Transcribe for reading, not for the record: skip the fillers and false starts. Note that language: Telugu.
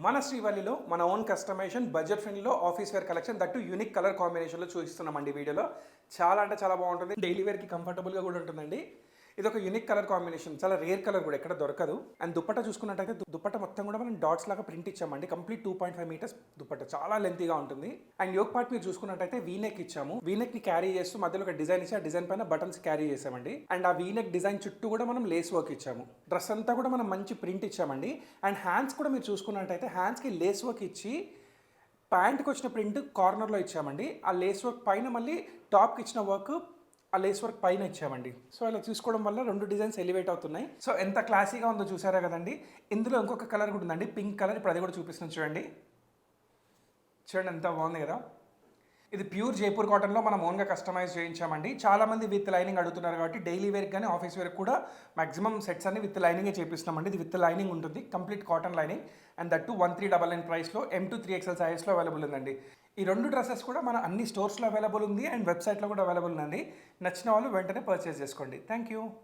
మన శ్రీవల్లిలో మన ఓన్ కస్టమైజేషన్ బడ్జెట్ ఫ్రెండ్లీలో office wear collection that unique colour కాంబినేషన్లో చూపిస్తున్నామండి వీడియోలో. చాలా అంటే చాలా బాగుంటుంది. డైలీ వేర్కి కంఫర్టబుల్గా కూడా ఉంటుందండి. ఇది ఒక యూనిక్ కలర్ కాంబినేషన్, చాలా రేర్ కలర్ కూడా ఎక్కడ దొరకదు. అండ్ దుప్పట్ట చూసుకున్నట్టయితే దుప్పట్ట మొత్తం కూడా మనం డాట్స్ లాగా ప్రింట్ ఇచ్చామండి. కంప్లీట్ 2.5 మీటర్స్ దుప్పట్ట, చాలా లెంతీగా ఉంటుంది. అండ్ యోక్ పార్ట్ మీరు చూసుకున్నట్టయితే వీనెక్ ఇచ్చాము. వీనెక్ ని క్యారీ చేస్తూ మధ్యలో ఒక డిజైన్ ఇచ్చి ఆ డిజైన్ పైన బటన్స్ క్యారీ చేసామండి. అండ్ ఆ వీనెక్ డిజైన్ చుట్టూ కూడా మనం లేస్ వర్క్ ఇచ్చాము. డ్రెస్ అంతా కూడా మనం మంచి ప్రింట్ ఇచ్చామండి. అండ్ హ్యాండ్స్ కూడా మీరు చూసుకున్నట్టయితే హ్యాండ్స్కి లేస్ వర్క్ ఇచ్చి ప్యాంట్కి వచ్చిన ప్రింట్ కార్నర్లో ఇచ్చామండి. ఆ లేస్ వర్క్ పైన మళ్ళీ టాప్కి ఇచ్చిన వర్క్ ఆ లేస్ వర్క్ పైన ఇచ్చామండి. సో ఇలా చూసుకోవడం వల్ల రెండు డిజైన్స్ ఎలివేట్ అవుతున్నాయి. సో ఎంత క్లాసీగా ఉందో చూసారా కదండి. ఇందులో ఇంకొక కలర్ కూడా ఉందండి, పింక్ కలర్. ఇప్పుడు అది కూడా చూపిస్తున్నాను చూడండి. చూడండి ఎంత బాగుంది కదా. ఇది ప్యూర్ జైపూర్ కాటన్లో మనం ఓన్గా కస్టమైజ్ చేయించామండి. చాలామంది విత్ లైనింగ్ అడుగుతున్నారు కాబట్టి డైలీ వేర్కి కానీ ఆఫీస్ వేర్కి కూడా మాక్సిమం సెట్స్ అన్ని విత్ లైనింగే చేపిస్తున్నామండి. ఇది విత్ లైనింగ్ ఉంటుంది, complete cotton lining. And that 1399 ప్రైస్లో M2 3XL సైజ్లో అవైలబుల్ ఉందండి. ఈ రెండు డ్రెస్సెస్ కూడా మన అన్ని స్టోర్స్లో అవైలబుల్ ఉంది అండ్ వెబ్సైట్లో కూడా అవైలబుల్ ఉందండి. నచ్చిన వాళ్ళు వెంటనే పర్చేస్ చేసుకోండి. Thank you.